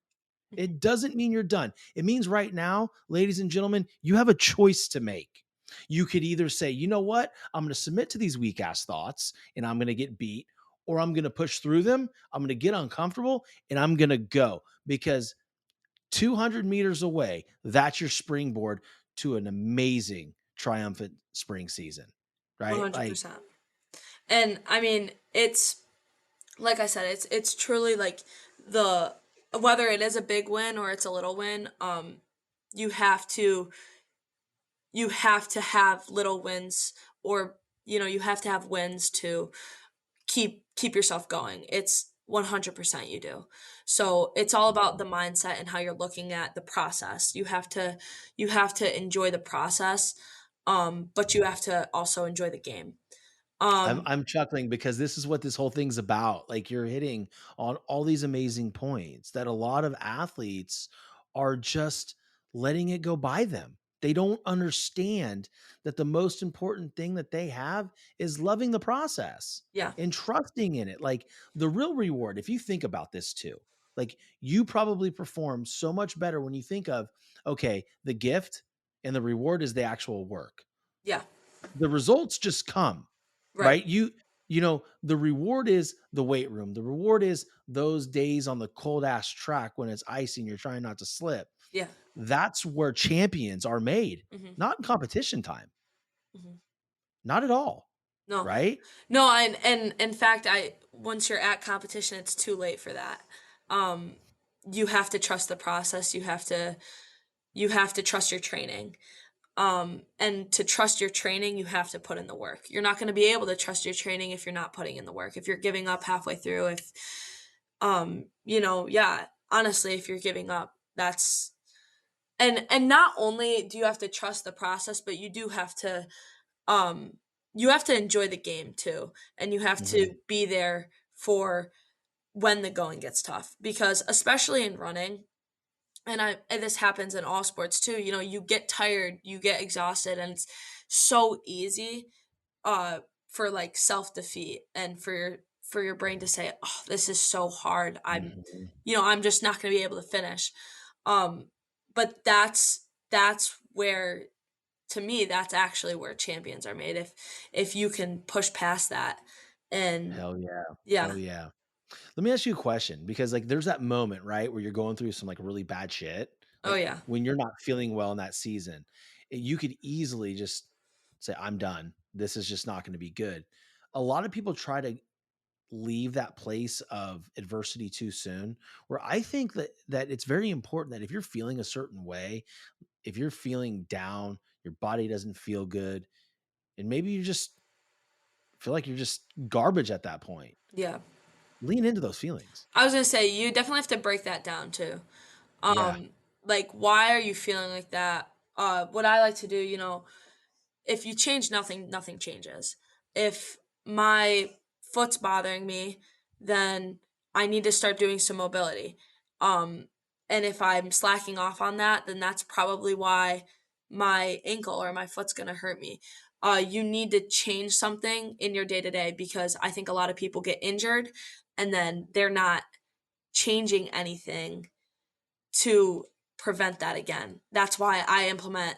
Mhm. It doesn't mean you're done. It means right now, ladies and gentlemen, you have a choice to make. You could either say, you know what, I'm going to submit to these weak ass thoughts and I'm going to get beat, or I'm going to push through them. I'm going to get uncomfortable and I'm going to go, because 200 meters away, that's your springboard to an amazing, triumphant spring season, right? Like, 100%. And I mean, it's like I said, it's truly like the whether it is a big win or it's a little win, you have to you have to have little wins, or you have to have wins to keep yourself going. It's 100% you do. So it's all about the mindset and how you're looking at the process. You have to enjoy the process, but you have to also enjoy the game. Um I'm chuckling because this is what this whole thing's about. Like, you're hitting on all these amazing points that a lot of athletes are just letting it go by them. They don't understand that the most important thing that they have is loving the process yeah. and trusting in it. Like, the real reward, if you think about this too, like, you probably perform so much better when you think of, okay, the gift and the reward is the actual work. Yeah. The results just come, Right. right? The reward is the weight room. The reward is those days on the cold ass track when it's icy and you're trying not to slip. Yeah. That's where champions are made, Mhm. not in competition time, Mhm. not at all, No. right? No, and in fact, I once you're at competition, it's too late for that. Um, you have to trust the process. You have to trust your training. And to trust your training, you have to put in the work. You're not going to be able to trust your training if you're not putting in the work. If you're giving up halfway through, yeah, honestly, if you're giving up, that's and not only do you have to trust the process, but um you have to enjoy the game too, and you have Mhm. to be there for when the going gets tough, because especially in running, and this happens in all sports too, you get tired, you get exhausted, and it's so easy for like self-defeat, and for your brain to say, "Oh, this is so hard. Mhm. I'm just not going to be able to finish." Um but that's where, to me, that's actually where champions are made, if you can push past that. And Hell yeah. yeah. Hell yeah. Let me ask you a question, because like there's that moment, right, where you're going through some like really bad shit. Oh Like, yeah. when you're not feeling well in that season, you could easily just say, I'm done. This is just not going to be good. A lot of people try to leave that place of adversity too soon, where I think that it's very important that if you're feeling a certain way, if you're feeling down, your body doesn't feel good, and maybe you just feel like you're just garbage at that point, Yeah. lean into those feelings. I was gonna say, you definitely have to break that down too. Yeah. Like, why are you feeling like that? What I like to do, if you change nothing, nothing changes. If my foot's bothering me, then I need to start doing some mobility. Um, and if I'm slacking off on that, then that's probably why my ankle or my foot's gonna hurt me. You need to change something in your day to day, because I think a lot of people get injured and then they're not changing anything to prevent that again. That's why I implement,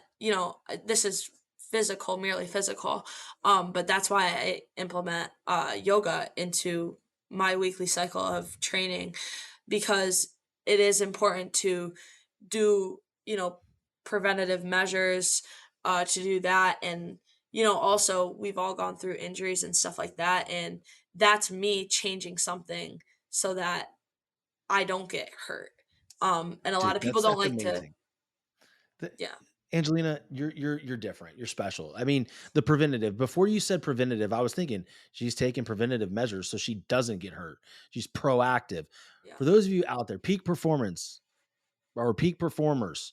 this is physical, merely physical. But that's why I implement yoga into my weekly cycle of training, because it is important to do, preventative measures, to do that. And, also, we've all gone through injuries and stuff like that. And that's me changing something so that I don't get hurt. And a lot Dude, of people that's don't that's like to. amazing. The Yeah. Angelina, you're different. You're special. I mean, the preventative. Before you said preventative, I was thinking she's taking preventative measures so she doesn't get hurt. She's proactive. Yeah. For those of you out there, peak performance or peak performers,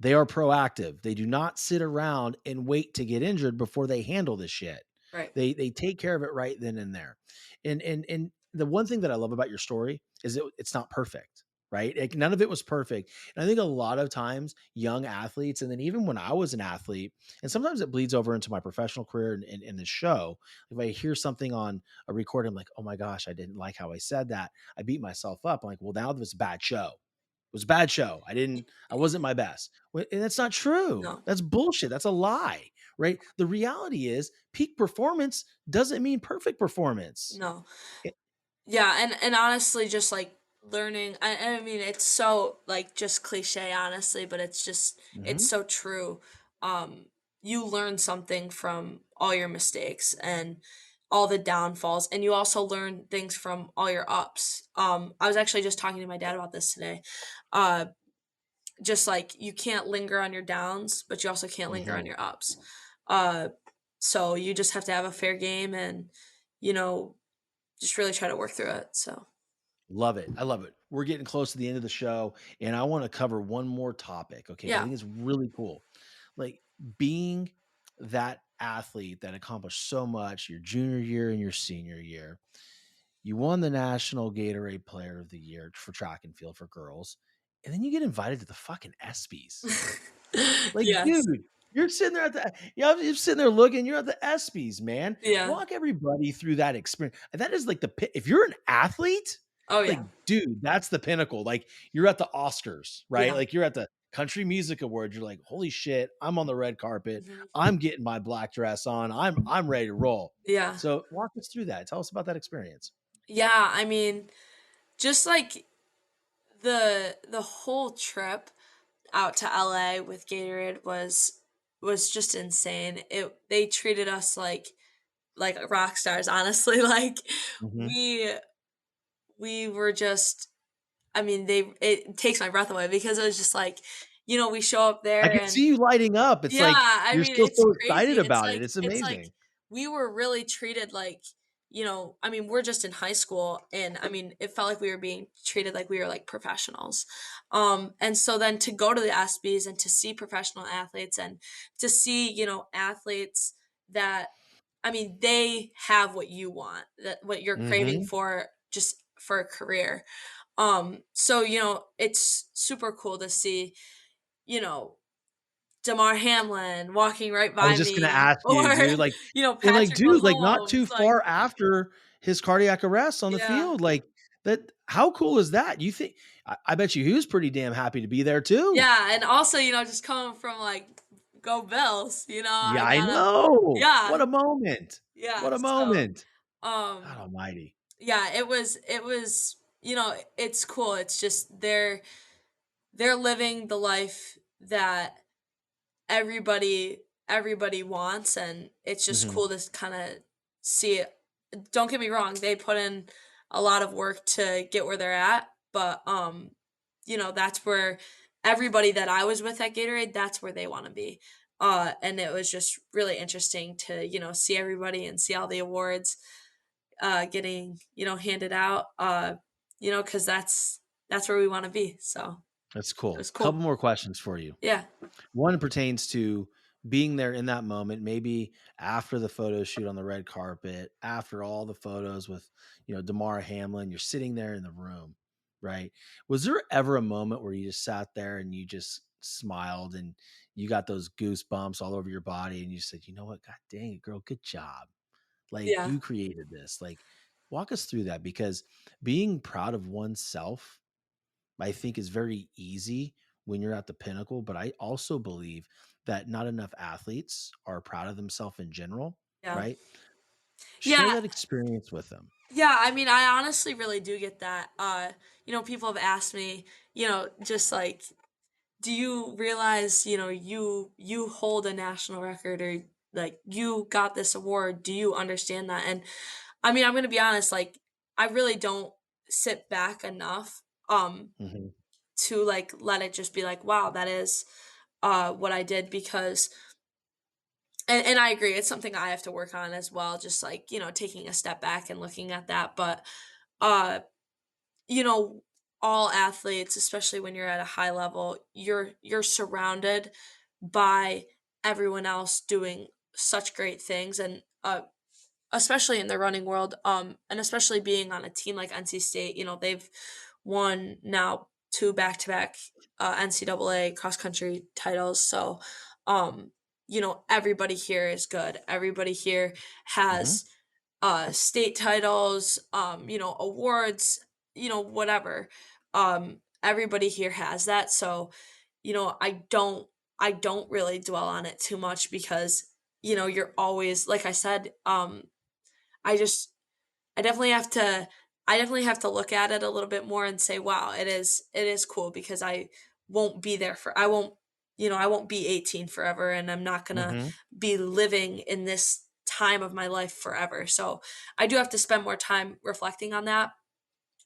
they are proactive. They do not sit around and wait to get injured before they handle this shit. Right. They take care of it right then and there. And the one thing that I love about your story is it's not perfect, right? Like, none of it was perfect. And I think a lot of times young athletes, and then even when I was an athlete, and sometimes it bleeds over into my professional career and in the show, if I hear something on a recording, I'm like, oh my gosh, I didn't like how I said that, I beat myself up. I'm like, well, now this is a bad show, was a bad show. I wasn't my best. And that's not true. No, That's bullshit. That's a lie, right? The reality is peak performance doesn't mean perfect performance. no. It- Yeah, and honestly, just like learning, I mean, it's so like just cliche, honestly, but it's Mhm. so true. You learn something from all your mistakes and all the downfalls, and you also learn things from all your ups. I was actually just talking to my dad about this today. Uh, just like you can't linger on your downs, but you also can't linger on Mhm. your ups. Uh, so you just have to have a fair game and, you know, just really try to work through it. So. Love it. I love it. We're getting close to the end of the show, and I want to cover one more topic. Okay. 'Cause I Yeah. think it's really cool. Like being that athlete that accomplished so much your junior year and your senior year. You won the National Gatorade Player of the Year for track and field for girls, and then you get invited to the fucking ESPYs. Like, Yes. dude, you're sitting there at the you're sitting there looking, you're at the ESPYs, man. Yeah. Walk everybody through that experience. And that is like if you're an athlete, Oh, like, yeah. dude, that's the pinnacle. Like, you're at the Oscars, right? Yeah. Like, you're at the Country Music Awards. You're like, holy shit, I'm on the red carpet. Mhm. I'm getting my black dress on. I'm ready to roll. Yeah. So walk us through that. Tell us about that experience. Yeah, I mean, just like the whole trip out to LA with Gatorade was just insane. They treated us like rock stars, honestly. Like Mhm. we we were just I mean, it takes my breath away because it was just like, we show up I there can and see you lighting up. It's yeah, like I you're mean, still it's so crazy. excited about it. It's It's like amazing. we were really treated like, I mean, we're just in high school and I mean, it felt like we were being treated like we were like professionals. And so then to go to the ESPYs and to see professional athletes and to see, athletes that I mean, they have what you want, that what you're craving Mhm. for just for a career. So, it's super cool to see, you know, Damar Hamlin walking right I was by just gonna me ask or, you, dude, like and like, Patrick dude, like, not Mahomes, too like far after his cardiac arrest on the yeah. field, like, that how cool is that? You think I bet you he was pretty damn happy to be there too. Yeah, and also, just coming from, like, "Go Bills," Yeah, I I gotta know. What yeah, a moment. yeah, What a so, moment. God um, almighty. yeah, it was it's cool, it's just they're living the life that everybody wants, and it's just Mhm. cool to kinda see it. Don't get me wrong, they put in a lot of work to get where they're at, but, that's where everybody that I was with at Gatorade, that's where they wanna be. And it was just really interesting to, see everybody and see all the awards, getting, handed out, because that's where we wanna be, so That's it cool. was Couple cool. more questions for you. Yeah. One pertains to being there in that moment, maybe after the photo shoot on the red carpet, after all the photos with, Damar Hamlin, you're sitting there in the room, right? Was there ever a moment where you just sat there and you just smiled and you got those goosebumps all over your body and you said, you know what? God dang it, girl, good job. Like Yeah. you created this. Like walk us through that because being proud of oneself I think is very easy when you're at the pinnacle, but I also believe that not enough athletes are proud of themselves in general, Yeah. right? Share Yeah. that experience with them. Yeah, I mean, I honestly really do get that. People have asked me, just like, do you realize, you hold a national record or like you got this award? Do you understand that? And I mean, I'm gonna be honest, like, I really don't sit back enough Mhm. to like let it just be like, wow, that is what I did because and I agree, it's something I have to work on as well, just like, taking a step back and looking at that. But uh you know, all athletes, especially when you're at a high level, you're surrounded by everyone else doing such great things and especially in the running world and especially being on a team like NC State, they've won now two back-to-back NCAA cross country titles. So everybody here is good. Everybody here Mhm. has state titles, awards, whatever. everybody here has that. So, I don't really dwell on it too much because, you're always, like I said, I just I definitely have to I definitely have to look at it a little bit more and say, wow, it is cool because I won't be 18 forever, and I'm not gonna Hmm. be living in this time of my life forever. So I do have to spend more time reflecting on that.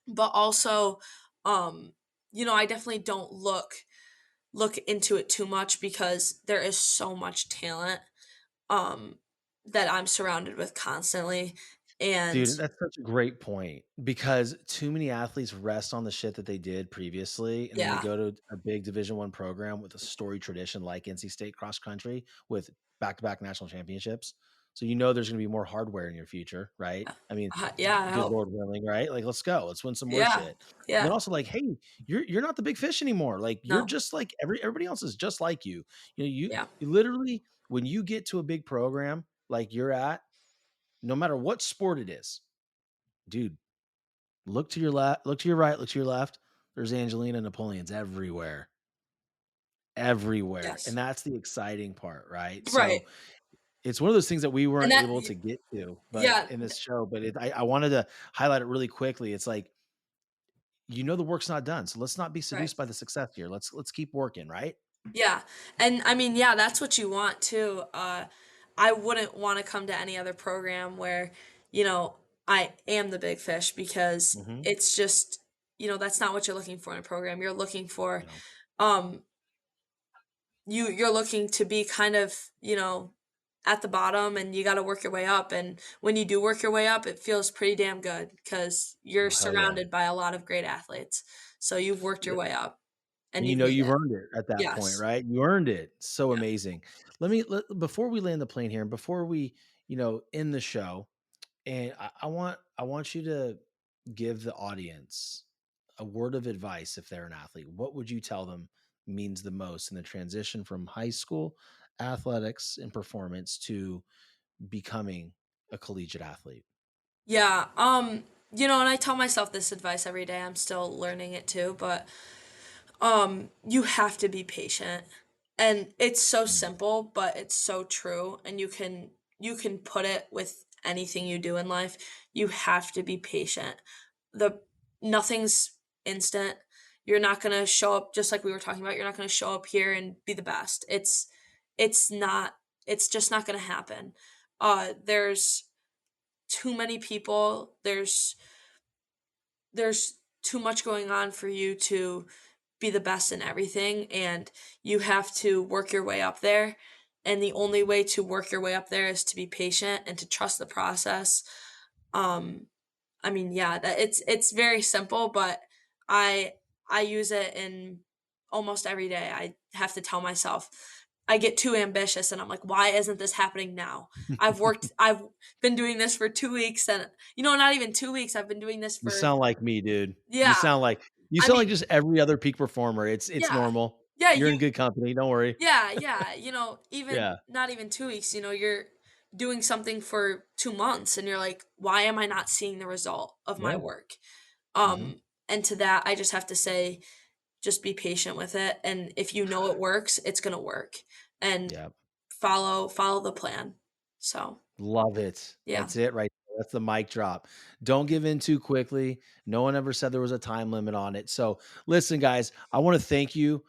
But also, um, I definitely don't look into it too much because there is so much talent um that I'm surrounded with constantly. And Dude, that's such a great point because too many athletes rest on the shit that they did previously, and then they yeah, go to a big Division 1 program with a storied tradition like NC State cross country with back-to-back national championships. So there's going to be more hardware in your future, right? I mean, yeah, I good hope. Lord willing, right? Like, let's go, let's win some more Yeah, shit. And then yeah, also, like, hey, you're not the big fish anymore. Like, you're no, just like everybody else is just like you. yeah, You literally, when you get to a big program like you're at, no matter what sport it is, dude, look to your left, look to your right, look to your left. There's Angelina Napoleons everywhere, everywhere. And yes, that's the exciting part, right? right, So it's one of those things that we and weren't able to get to, but yeah, in this show, but I wanted to highlight it really quickly. It's like, the work's not done. So let's not be right. seduced by the success here. Let's keep working, right? Yeah, and I mean, yeah, that's what you want too. I wouldn't want to come to any other program where, you know, I am the big fish because Hmm. it's just, that's not what you're looking for in a program. You're looking for, You know, um, you're looking to be kind of, at the bottom, and you got to work your way up. And when you do work your way up, it feels pretty damn good because you're oh, hell yeah. surrounded by a lot of great athletes. So you've worked your way up and And you've made you've it. earned it at that point, Yes. right? You earned it. So Yeah. amazing. Before we land the plane here, and before we, end the show, and I want you to give the audience a word of advice if they're an athlete. What would you tell them means the most in the transition from high school athletics and performance to becoming a collegiate athlete? Yeah, and I tell myself this advice every day. I'm still learning it too, but you have to be patient. And it's so Mm. simple, but it's so true, and you can put it with anything you do in life. You have to be patient. The Nothing's instant. You're not going to show up just like we were talking about. You're not going to show up here and be the best. It's not it's just not going to happen. There's too many people. There's too much going on for you to be the best in everything, and you have to work your way up there. And the only way to work your way up there is to be patient and to trust the process. Um I mean, yeah, it's very simple, but I I use it in almost every day. I have to tell myself I get too ambitious and I'm like, why isn't this happening now? I've been doing this for 2 weeks, and not even 2 weeks. I've been doing this You for sound like me, dude. You yeah. sound like you I sound like mean, just every other peak performer. It's yeah. normal. Yeah, You're in good company. Don't worry. yeah, yeah, even Yeah. not even 2 weeks, you're doing something for 2 months and you're like, why am I not seeing the result of my Yeah. work? Hmm. And to that, I just have to say, just be patient with it. And if you know it works, it's gonna work. And Yeah. follow the plan. So Love it. yeah, That's it right there. That's the mic drop. Don't give in too quickly. No one ever said there was a time limit on it. So listen, guys, I want to thank you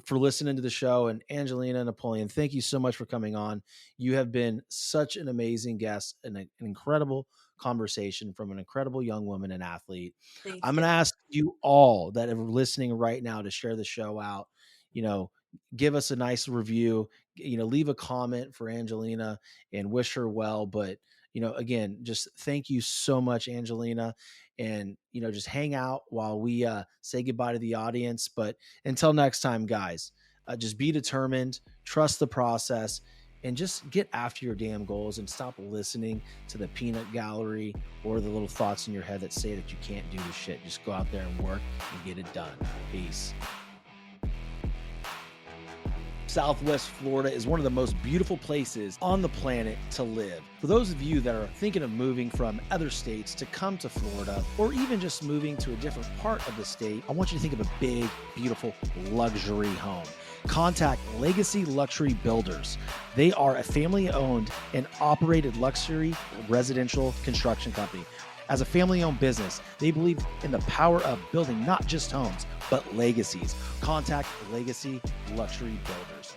for listening to the show. And Angelina Napoleon, thank you so much for coming on. You have been such an amazing guest and an incredible conversation from an incredible young woman and athlete. thank I'm going you. to ask you all that are listening right now to share the show out. You know, give us a nice review, leave a comment for Angelina and wish her well. But, again, just thank you so much, Angelina. And, just hang out while we say goodbye to the audience. But until next time, guys, just be determined, trust the process, and just get after your damn goals and stop listening to the peanut gallery or the little thoughts in your head that say that you can't do this shit. Just go out there and work and get it done. Peace. Southwest Florida is one of the most beautiful places on the planet to live. For those of you that are thinking of moving from other states to come to Florida, or even just moving to a different part of the state, I want you to think of a big, beautiful luxury home. Contact Legacy Luxury Builders. They are a family-owned and operated luxury residential construction company. As a family-owned business, they believe in the power of building not just homes, but legacies. Contact Legacy Luxury Builders.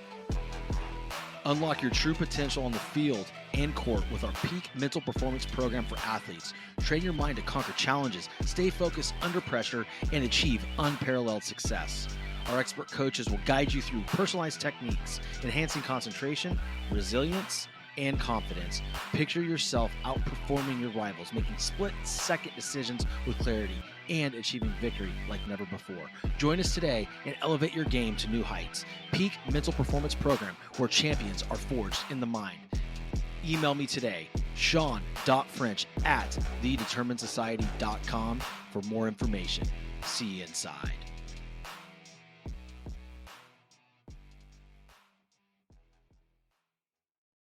Unlock your true potential on the field and court with our Peak Mental Performance Program for athletes. Train your mind to conquer challenges, stay focused under pressure, and achieve unparalleled success. Our expert coaches will guide you through personalized techniques, enhancing concentration, resilience, and confidence. Picture yourself outperforming your rivals, making split-second decisions with clarity, and achieving victory like never before. Join us today and elevate your game to new heights. Peak Mental Performance Program, where champions are forged in the mind. Email me today, sean.french@thedeterminedsociety.com for more information. See you inside.